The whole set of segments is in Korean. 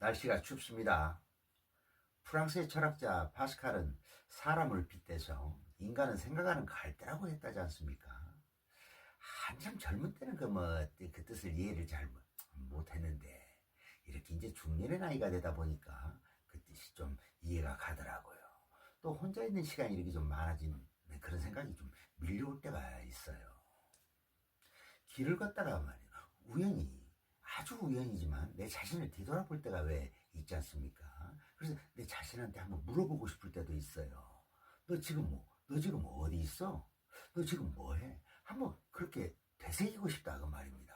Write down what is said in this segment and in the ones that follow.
날씨가 춥습니다. 프랑스의 철학자 파스칼은 사람을 빗대서 인간은 생각하는 갈대라고 했다지 않습니까? 한참 젊은 때는 그 뜻을 이해를 잘 못했는데 이렇게 이제 중년의 나이가 되다 보니까 그 뜻이 좀 이해가 가더라고요. 또 혼자 있는 시간이 이렇게 좀 많아진 그런 생각이 좀 밀려올 때가 있어요. 길을 걷다가 말이에요. 아주 우연이지만 내 자신을 뒤돌아볼 때가 왜 있지 않습니까? 그래서 내 자신한테 한번 물어보고 싶을 때도 있어요. 너 지금 어디 있어? 너 지금 뭐 해? 한번 그렇게 되새기고 싶다 그 말입니다.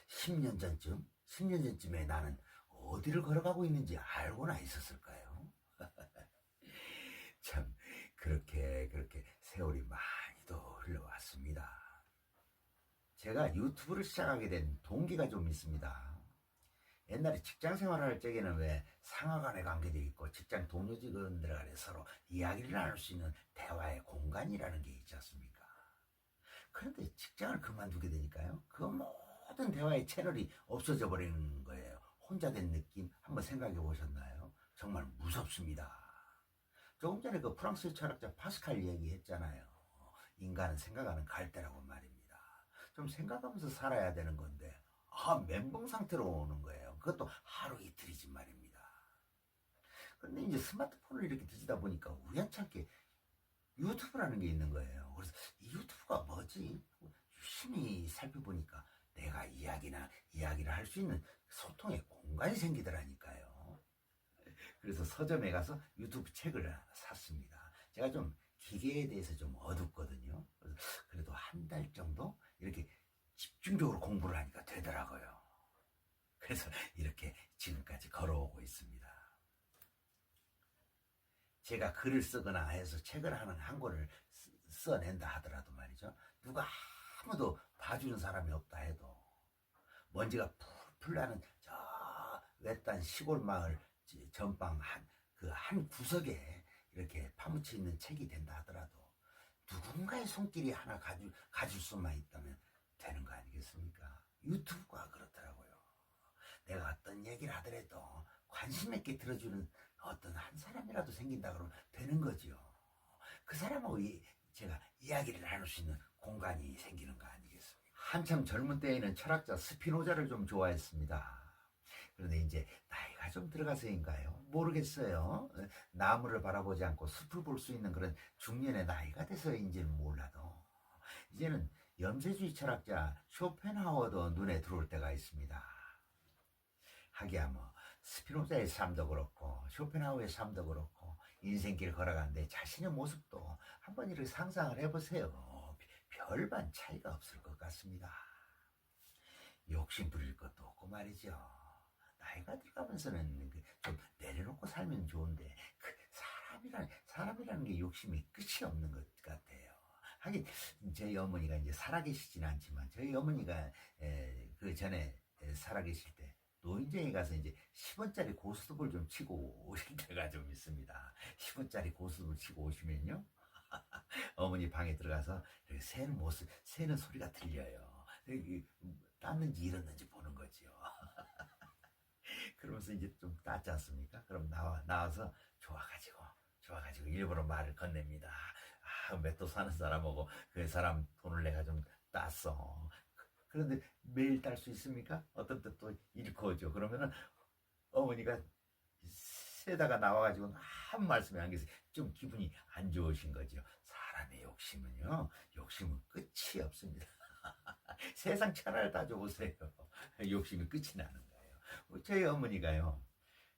10년 전쯤에 나는 어디를 걸어가고 있는지 알고나 있었을까요? 참 그렇게 세월이 많이도 흘러왔습니다. 제가 유튜브를 시작하게 된 동기가 좀 있습니다. 옛날에 직장 생활할 적에는 왜 상하 간의 관계도 있고 직장 동료 직원들 간에 서로 이야기를 나눌 수 있는 대화의 공간이라는 게 있지 않습니까? 그런데 직장을 그만두게 되니까요. 그 모든 대화의 채널이 없어져 버리는 거예요. 혼자 된 느낌 한번 생각해 보셨나요? 정말 무섭습니다. 조금 전에 그 프랑스 철학자 파스칼 이야기했잖아요. 인간은 생각하는 갈대라고 말입니다. 좀 생각하면서 살아야 되는 건데 멘붕 상태로 오는 거예요. 그것도 하루 이틀이지 말입니다. 그런데 이제 스마트폰을 이렇게 뒤지다 보니까 우연찮게 유튜브라는 게 있는 거예요. 그래서 이 유튜브가 뭐지? 유심히 살펴보니까 내가 이야기를 할 수 있는 소통의 공간이 생기더라니까요. 그래서 서점에 가서 유튜브 책을 샀습니다. 제가 좀 기계에 대해서 좀 어둡거든요. 그래도 한 달 정도 이렇게 집중적으로 공부를 하니까 되더라고요. 그래서 이렇게 지금까지 걸어오고 있습니다. 제가 글을 쓰거나 해서 책을 한 권을 써낸다 하더라도 말이죠. 누가 아무도 봐주는 사람이 없다 해도 먼지가 풀풀 나는 저 외딴 시골 마을 전방 한 구석에 이렇게 파묻혀 있는 책이 된다 하더라도 누군가의 손길이 하나 가질 수만 있다면 되는 거 아니겠습니까? 유튜브가 그렇더라고요. 내가 어떤 얘기를 하더라도 관심 있게 들어주는 어떤 한 사람이라도 생긴다 그러면 되는 거죠. 그 사람하고 제가 이야기를 나눌 수 있는 공간이 생기는 거 아니겠습니까? 한참 젊은 때에는 철학자 스피노자를 좀 좋아했습니다. 그런데 이제 나이가 좀 들어가서인가요? 모르겠어요. 나무를 바라보지 않고 숲을 볼 수 있는 그런 중년의 나이가 돼서인지는 몰라도 이제는 염세주의 철학자 쇼펜하우어도 눈에 들어올 때가 있습니다. 하기야 스피노자의 삶도 그렇고 쇼펜하우어의 삶도 그렇고 인생길 걸어가는데 자신의 모습도 한번 이렇게 상상을 해보세요. 별반 차이가 없을 것 같습니다. 욕심 부릴 것도 없고 말이죠. 나이가 들어가면서는 좀 내려놓고 살면 좋은데 사람이라는 게 욕심이 끝이 없는 것 같아요. 하긴 저희 어머니가 이제 살아계시진 않지만 저희 어머니가 그 전에 살아계실 때 노인정에 가서 이제 10원짜리 고스톱을 좀 치고 오실 때가 좀 있습니다. 10원짜리 고스톱을 치고 오시면요. 어머니 방에 들어가서 새는 소리가 들려요. 땄는지 잃었는지 보는 거지요. 그러면서 이제 좀 땄지 않습니까? 그럼 나와서 좋아가지고 일부러 말을 건넵니다. 맷도 사는 사람하고 그 사람 돈을 내가 좀 땄어. 그런데 매일 딸 수 있습니까? 어떤 때 또 잃고 오죠. 그러면은 어머니가 세다가 나와가지고 한 말씀이 안 계세요. 좀 기분이 안 좋으신 거죠. 사람의 욕심은 끝이 없습니다. 세상 천하를 다 줘보세요. 욕심이 끝이 나는 거예요. 저희 어머니가요.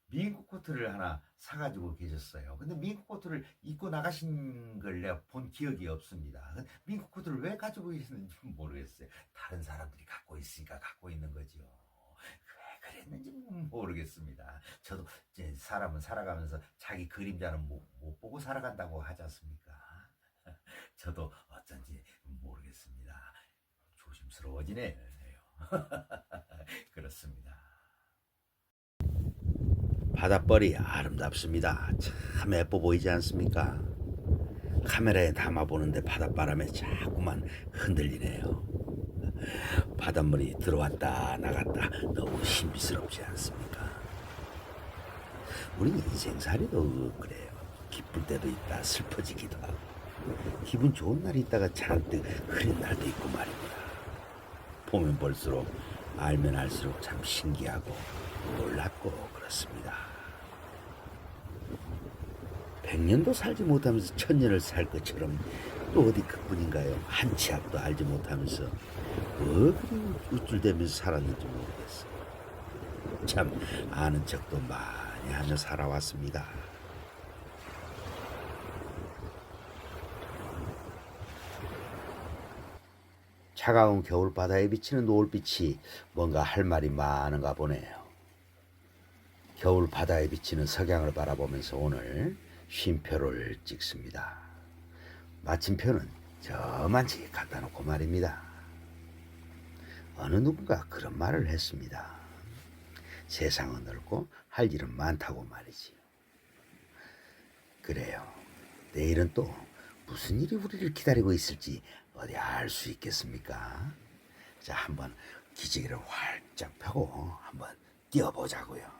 미국 코트를 하나 사가지고 계셨어요. 근데 미국 코트를 입고 나가신 걸 내가 본 기억이 없습니다. 미국 코트를 왜 가지고 계셨는지 모르겠어요. 다른 사람들이 갖고 있으니까 갖고 있는 거죠. 왜 그랬는지 모르겠습니다. 저도 이제 사람은 살아가면서 자기 그림자는 못 보고 살아간다고 하지 않습니까? 저도 어쩐지 모르겠습니다. 조심스러워지네요. 그렇습니다. 바닷벌이 아름답습니다. 참 예뻐 보이지 않습니까? 카메라에 담아보는데 바닷바람에 자꾸만 흔들리네요. 바닷물이 들어왔다 나갔다 너무 신비스럽지 않습니까? 우리 인생살이도 그래요. 기쁠 때도 있다, 슬퍼지기도 하고. 기분 좋은 날이 있다가 잔뜩 흐린 날도 있고 말입니다. 보면 볼수록 알면 알수록 참 신기하고 놀랍고 그렇습니다. 100년도 살지 못하면서 1000년을 살 것처럼 또 어디 그뿐인가요? 한 치 앞도 알지 못하면서 뭐 그리 우쭐대면서 살았는지 모르겠어요. 참 아는 척도 많이 하며 살아왔습니다. 차가운 겨울바다에 비치는 노을빛이 뭔가 할 말이 많은가 보네요. 겨울바다에 비치는 석양을 바라보면서 오늘 쉼표를 찍습니다. 마침표는 저만치 갖다 놓고 말입니다. 어느 누군가 그런 말을 했습니다. 세상은 넓고 할 일은 많다고 말이지요. 그래요. 내일은 또 무슨 일이 우리를 기다리고 있을지 어디 알 수 있겠습니까? 자, 한번 기지개를 활짝 펴고 한번 뛰어보자고요.